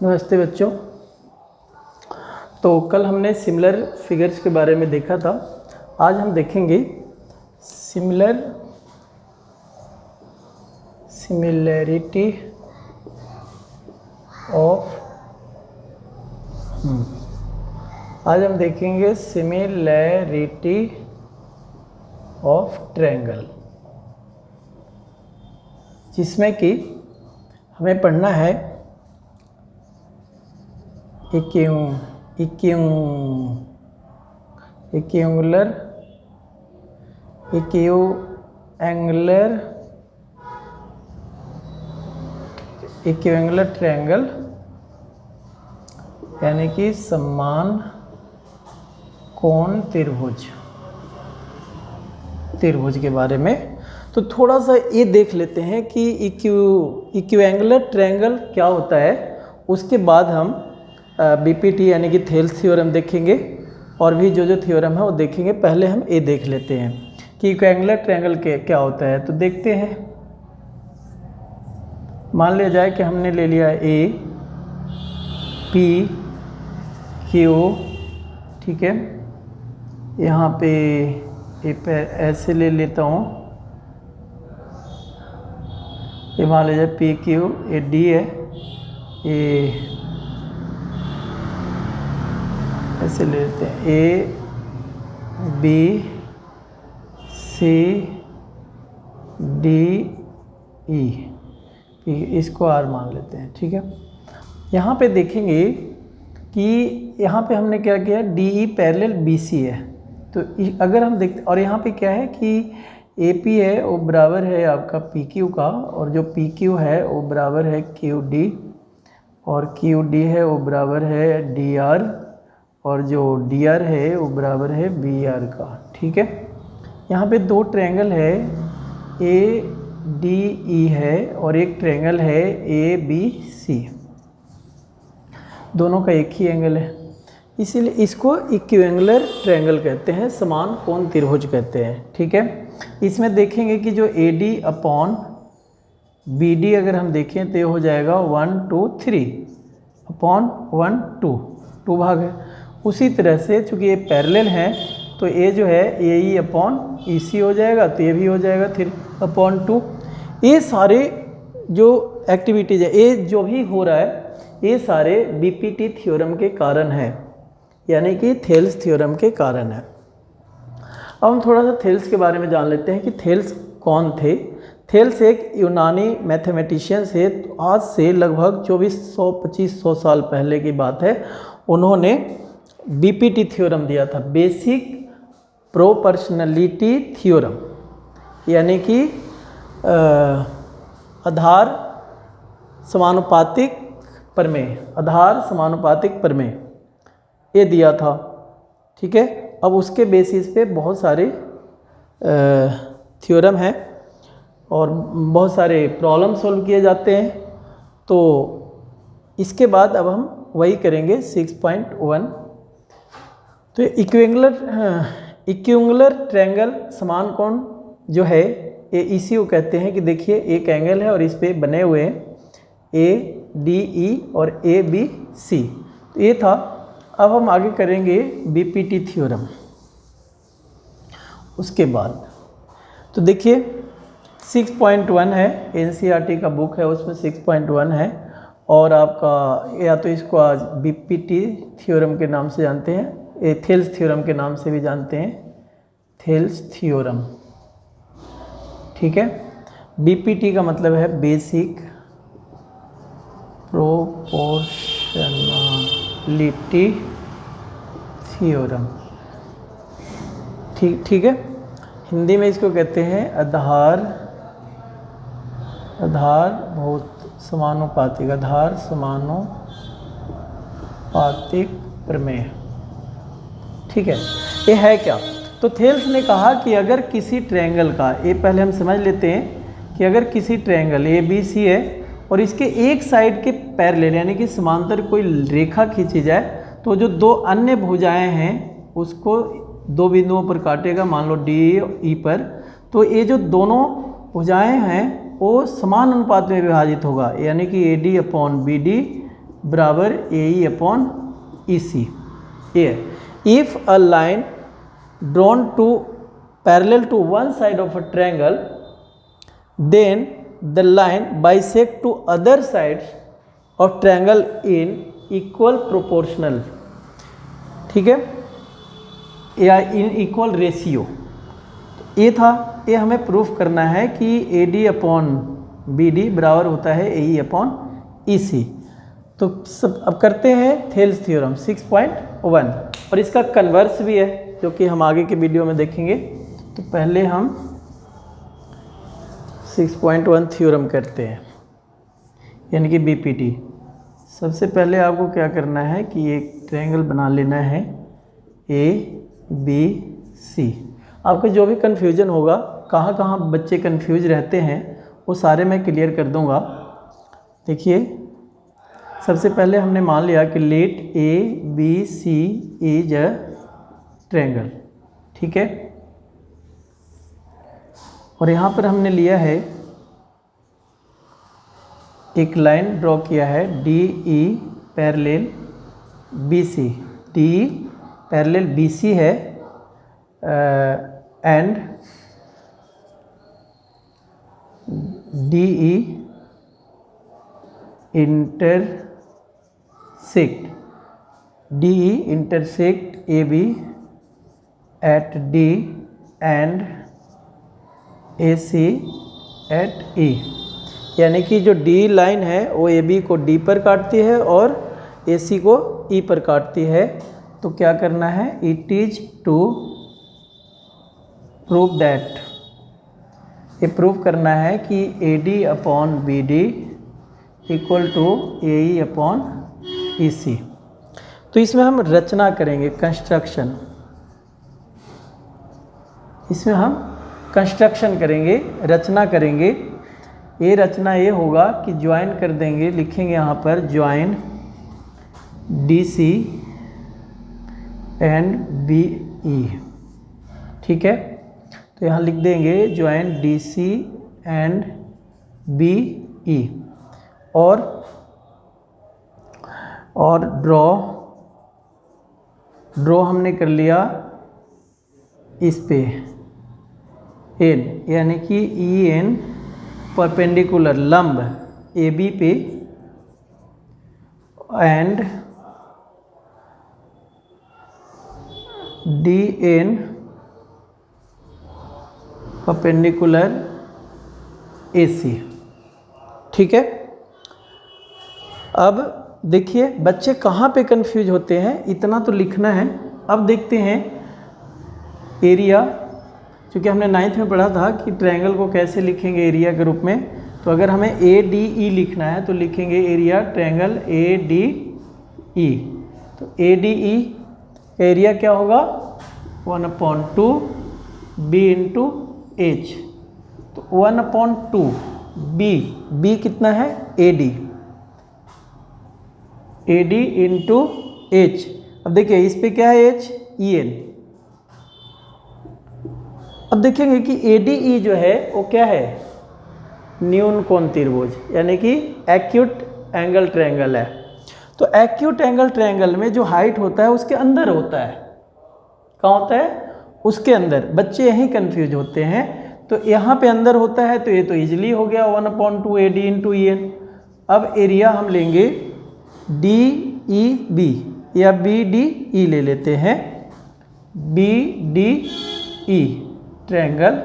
नमस्ते बच्चों। तो कल हमने सिमिलर फिगर्स के बारे में देखा था। आज हम देखेंगे सिमिलैरिटी ऑफ आज हम देखेंगे सिमिलैरिटी ऑफ ट्रायंगल, जिसमें कि हमें पढ़ना है इक्विएंगुलर ट्रायंगल, यानी कि समान कोण त्रिभुज के बारे में। तो थोड़ा सा ये देख लेते हैं कि इक्विएंगुलर ट्रायंगल क्या होता है। उसके बाद हम बीपीटी यानी कि थेल्स थ्योरम देखेंगे और भी जो थ्योरम है वो देखेंगे। पहले हम ये देख लेते हैं कि इक्विएंगुलर ट्रायंगल क्या होता है। तो देखते हैं। मान लिया जाए कि हमने ले लिया ए पी क्यू, ठीक है। यहाँ पे ऐसे ले लेता हूँ, ये मान लीजिए पी क्यू, ए डी है, ए ऐसे ले लेते हैं, A B C D E, इसको आर मान लेते हैं, ठीक है। यहाँ पे देखेंगे कि यहाँ पे हमने क्या किया, D E parallel B C है। तो अगर हम देखते, और यहाँ पे क्या है कि ए पी है वो बराबर है आपका पी क्यू का, और जो पी क्यू है वो बराबर है क्यू डी, और क्यू डी है वो बराबर है डी आर, और जो डी आर है वो बराबर है बी आर का, ठीक है। यहाँ पे दो ट्रायंगल है, ए डी ई है, और एक ट्रायंगल है ए बी सी, दोनों का एक ही एंगल है, इसीलिए इसको इक्विएंगुलर ट्रायंगल कहते हैं, समान कोण त्रिभुज कहते हैं, ठीक है। इसमें देखेंगे कि जो A D upon B D अगर हम देखें तो ये हो जाएगा 1 2 3 अपॉन 1 2 भाग है। उसी तरह से चूँकि ये पैरेलल हैं तो ये जो है ए ई अपॉन ई सी हो जाएगा, तो ये भी हो जाएगा 3 अपॉन 2। ये सारे जो एक्टिविटीज़ है, ये जो भी हो रहा है, ये सारे बीपीटी थ्योरम के कारण है, यानी कि थेल्स थ्योरम के कारण है। अब हम थोड़ा सा थेल्स के बारे में जान लेते हैं कि थेल्स कौन थे। थेल्स एक यूनानी मैथमेटिशियन है। आज से लगभग 2400-2500 साल पहले की बात है। उन्होंने बीपीटी थ्योरम दिया था, बेसिक प्रोपोर्शनलिटी थ्योरम, यानी कि आधार समानुपातिक प्रमेय ये दिया था, ठीक है। अब उसके बेसिस पे बहुत सारे थ्योरम हैं और बहुत सारे प्रॉब्लम सॉल्व किए जाते हैं। तो इसके बाद अब हम वही करेंगे 6.1। तो इक्विएंगुलर ट्रायंगल समान कोण जो है ये इसी को कहते हैं कि देखिए एक एंगल है और इस पे बने हुए ए डी ई और ए बी सी, तो ये था। अब हम आगे करेंगे बीपीटी थ्योरम। उसके बाद तो देखिए 6.1 है, एनसीईआरटी का बुक है, उसमें 6.1 है, और आपका या तो इसको आज बीपीटी थ्योरम के नाम से जानते हैं, थेल्स थ्योरम के नाम से भी जानते हैं, थेल्स थ्योरम, ठीक है। बीपीटी का मतलब है बेसिक प्रोपोर्शनलिटी थ्योरम, ठीक है। हिंदी में इसको कहते हैं आधार समानुपातिक प्रमेय, ठीक है। ये है क्या? तो थेल्स ने कहा कि अगर किसी ट्रायंगल का, ये पहले हम समझ लेते हैं कि अगर किसी ट्रायंगल ए बी सी है और इसके एक साइड के पैरेलल यानी कि समांतर कोई रेखा खींची जाए, तो जो दो अन्य भुजाएं हैं उसको दो बिंदुओं पर काटेगा, मान लो डी ई पर, तो ये जो दोनों भुजाएं हैं वो समान अनुपात में विभाजित होगा, यानी कि A D upon B D बराबर AE अपॉन EC। ये if a line drawn to parallel to one side of a triangle then the line bisect two other sides of triangle in equal proportional, ठीक है, या in equal ratio. ये था, ये हमें proof करना है कि AD अपॉन BD बराबर होता है AE अपॉन EC। तो सब अब करते हैं थेल्स थ्योरम 6.1 और इसका कन्वर्स भी है जो कि हम आगे के वीडियो में देखेंगे। तो पहले हम 6.1 थ्योरम करते हैं, यानी कि BPT। सबसे पहले आपको क्या करना है कि एक ट्रायंगल बना लेना है ABC। आपको जो भी कन्फ्यूजन होगा, कहाँ कहाँ बच्चे कन्फ्यूज रहते हैं, वो सारे मैं क्लियर कर दूंगा। देखिए, सबसे पहले हमने मान लिया कि let ABC is a triangle, ठीक है, और यहाँ पर हमने लिया है एक लाइन ड्रॉ किया है DE parallel BC। DE parallel BC है and DE intersect AB at D and AC at E, यानी कि जो D लाइन है वो AB को D पर काटती है और AC को E पर काटती है। तो क्या करना है, it is to prove that, ये प्रूव करना है कि AD upon BD equal to AE upon EC। तो इसमें हम रचना करेंगे, कंस्ट्रक्शन, इसमें हम कंस्ट्रक्शन करेंगे, रचना करेंगे। ये रचना ये होगा कि ज्वाइन कर देंगे, लिखेंगे यहाँ पर ज्वाइन DC एंड BE, ठीक है। तो यहाँ लिख देंगे ज्वाइन DC एंड BE और ड्रॉ हमने कर लिया इस पे N, यानी कि EN परपेंडिकुलर लंब AB पे एंड DN परपेंडिकुलर AC, ठीक है। अब देखिए बच्चे कहाँ पे कंफ्यूज होते हैं, इतना तो लिखना है। अब देखते हैं एरिया, क्योंकि हमने 9th में पढ़ा था कि ट्रायंगल को कैसे लिखेंगे एरिया के रूप में। तो अगर हमें ADE लिखना है तो लिखेंगे एरिया ट्रायंगल ADE। तो ADE एरिया क्या होगा, 1/2 B इंटू H। तो 1/2 B कितना है, AD इंटू H। अब देखिए इस पे क्या है H, EN। अब देखेंगे कि ADE जो है वो क्या है, न्यून कोण त्रिभुज, यानी कि एक्यूट एंगल ट्रायंगल है। तो एक्यूट एंगल ट्रायंगल में जो हाइट होता है उसके अंदर होता है, कहाँ होता है, उसके अंदर। बच्चे यहीं कंफ्यूज होते हैं। तो यहाँ पे अंदर होता है तो ये तो इजीली हो गया 1/2 AD इंटू EN। अब एरिया हम लेंगे DEB या BDE ले लेते हैं, BDE ट्रायंगल।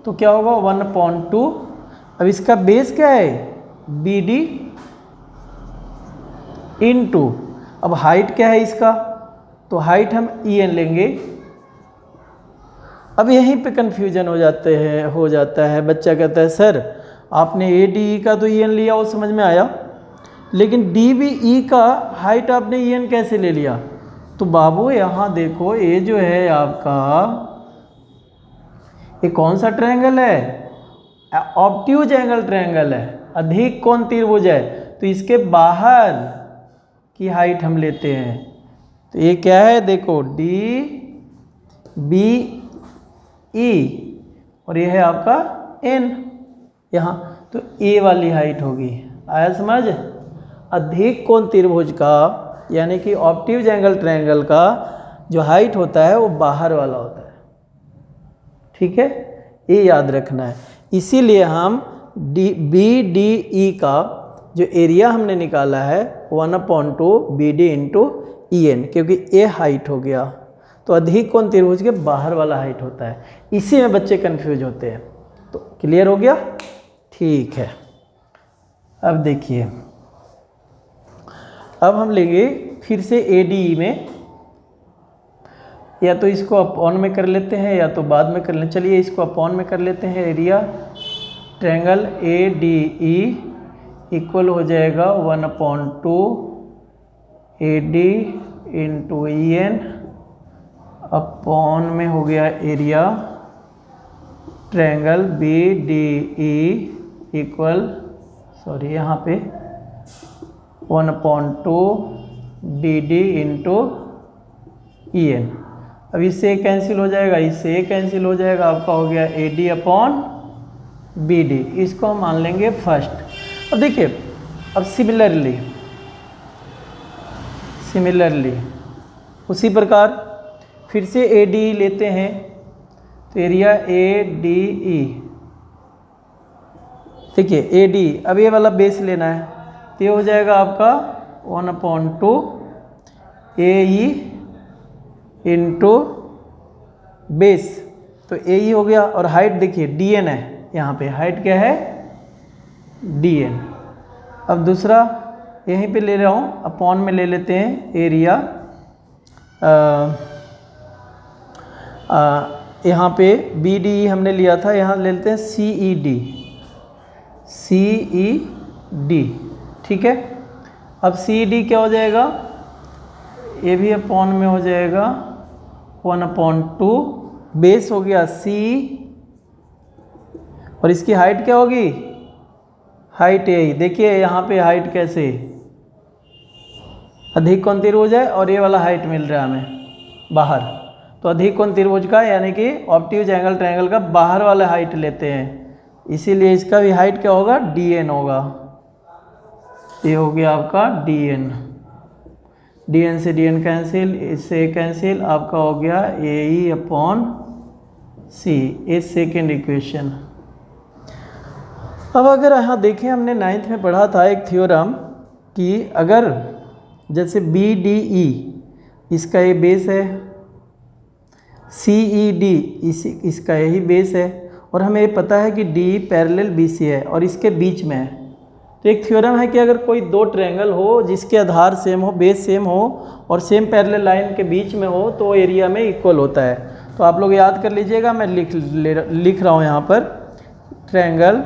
तो क्या होगा 1/2। अब इसका बेस क्या है, BD इंटू, अब हाइट क्या है इसका, तो हाइट हम EN लेंगे। अब यहीं पे कंफ्यूजन हो जाता है। बच्चा कहता है सर आपने ADE का तो EN लिया, वो समझ में आया, लेकिन DBE का हाइट आपने EN कैसे ले लिया। तो बाबू यहाँ देखो, ये जो है आपका, ये कौन सा ट्रायंगल है, ऑब्ट्यूज एंगल ट्रायंगल है, अधिक कोण त्रिभुज है। तो इसके बाहर की हाइट हम लेते हैं। तो ये क्या है, देखो DBE और ये है आपका N यहाँ। तो A वाली हाइट होगी, आया समझ। अधिक कोण त्रिभुज का यानी कि ऑब्ट्यूज एंगल ट्रायंगल का जो हाइट होता है वो बाहर वाला होता है। ठीक है, ये याद रखना है। इसीलिए हम BDE का जो एरिया हमने निकाला है 1/2 BD इंटू EN, क्योंकि ये हाइट हो गया तो अधिक कोण त्रिभुज के बाहर वाला हाइट होता है। इसी में बच्चे कंफ्यूज होते हैं। तो क्लियर हो गया? ठीक है। अब देखिए, अब हम लेंगे फिर से ADE में, या तो इसको अपॉन में कर लेते हैं या तो बाद में कर लें। चलिए इसको अपॉन में कर लेते हैं। एरिया ट्रायंगल ADE इक्वल हो जाएगा 1/2 AD इंटू EN अपॉन में हो गया area triangle BDE equal, sorry यहाँ पे 1/2 BD इंटू EN। अब इससे कैंसिल हो जाएगा, इससे कैंसिल हो जाएगा, आपका हो गया AD अपॉन BD। इसको हम मान लेंगे फर्स्ट। अब देखिए, अब सिमिलरली उसी प्रकार फिर से ADE लेते हैं। तो एरिया ADE, देखिए AD, अब ये वाला बेस लेना है तो ये हो जाएगा आपका 1/2 AE इंटू बेस, तो AE हो गया। और हाइट देखिए DN है, यहाँ पे हाइट क्या है DN। अब दूसरा यहीं पे ले रहा हूँ, अपॉन में ले लेते हैं एरिया, यहाँ पे BDE हमने लिया था, यहाँ ले लेते हैं CED। ठीक है, अब CED क्या हो जाएगा, ये भी अपॉन में हो जाएगा 1/2 बेस हो गया C, और इसकी हाइट क्या होगी, हाइट यही देखिए यहाँ पे हाइट कैसे अधिक कोण त्रिभुज है और ये वाला हाइट मिल रहा है हमें बाहर। तो अधिक कोण त्रिभुज का यानी कि ऑब्ट्यूज एंगल ट्रायंगल का बाहर वाला हाइट लेते हैं, इसीलिए इसका भी हाइट क्या होगा DN होगा। ये हो गया आपका DN से DN कैंसिल, इससे कैंसिल, आपका हो गया AE अपॉन C। ये सेकेंड इक्वेशन। अब अगर यहाँ देखें, हमने 9th में पढ़ा था एक थ्योरम कि अगर जैसे BDE इसका ये बेस है, CED इसका यही बेस है, और हमें ये पता है कि D पैरेलल BC है और इसके बीच में है। तो एक थ्योरम है कि अगर कोई दो ट्रायंगल हो जिसके आधार सेम हो, बेस सेम हो और सेम पैरेलल लाइन के बीच में हो तो एरिया में इक्वल होता है। तो आप लोग याद कर लीजिएगा, मैं लिख रहा हूँ यहाँ पर ट्रायंगल,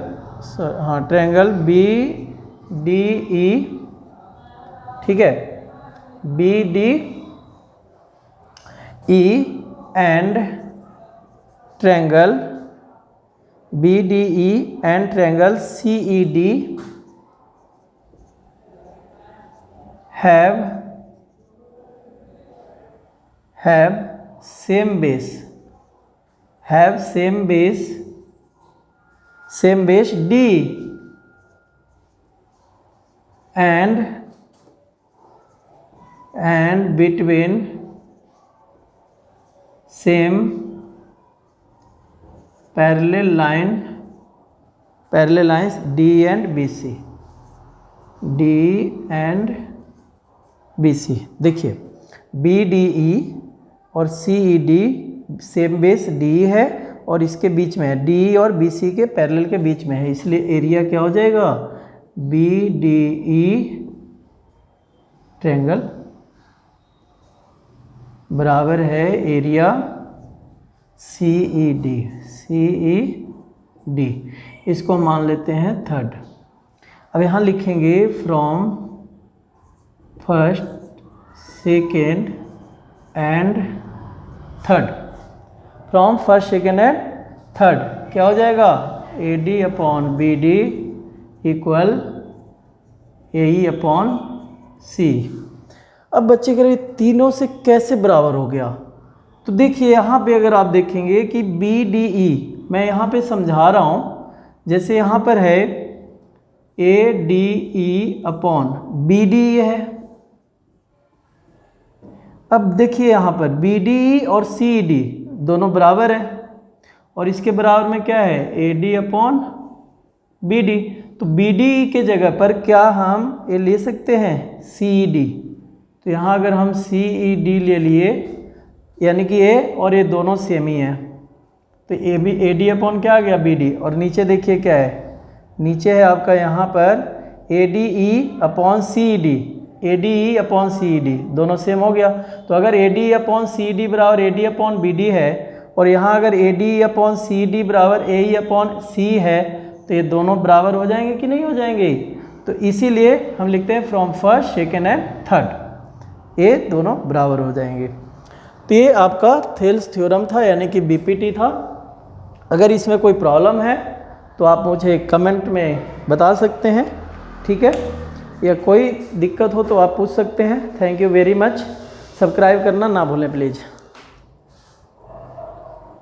हाँ ट्रायंगल BDE, ठीक है, BDE and triangle BDE and triangle CED have same base D and between same parallel lines D and BC। देखिए BDE और CED सेम बेस D है और इसके बीच में है, DE और BC के पैरेलल के बीच में है, इसलिए एरिया क्या हो जाएगा BDE ट्रायंगल बराबर है एरिया CED। इसको मान लेते हैं थर्ड। अब यहाँ लिखेंगे from first, second and third. From first, second and third क्या हो जाएगा AD upon BD equal AE upon C। अब बच्चे कह रहे तीनों से कैसे बराबर हो गया, तो देखिए यहाँ पे अगर आप देखेंगे कि BDE मैं यहाँ पे समझा रहा हूँ, जैसे यहाँ पर है ADE अपॉन BD ये है। अब देखिए यहाँ पर BDE और CED दोनों बराबर हैं और इसके बराबर में क्या है AD अपॉन BD। तो BDE के जगह पर क्या हम ये ले सकते हैं CED। तो यहाँ अगर हम CED ले लिए यानी कि A और ये दोनों सेम ही हैं तो AD अपॉन क्या आ गया BD। और नीचे देखिए क्या है, नीचे है आपका यहाँ पर ADE upon CED। ADE upon CED दोनों सेम हो गया। तो अगर ADE अपॉन CED बराबर AD अपॉन BD है और यहाँ अगर ADE अपॉन CED बराबर AE अपॉन C है तो ये दोनों बराबर हो जाएंगे कि नहीं हो जाएंगे। तो इसीलिए हम लिखते हैं from first second and third, ये दोनों बराबर हो जाएंगे। तो ये आपका थेल्स थ्योरम था यानी कि BPT था। अगर इसमें कोई प्रॉब्लम है तो आप मुझे कमेंट में बता सकते हैं, ठीक है, या कोई दिक्कत हो तो आप पूछ सकते हैं। Thank you very much. Subscribe करना ना भूलें प्लीज़।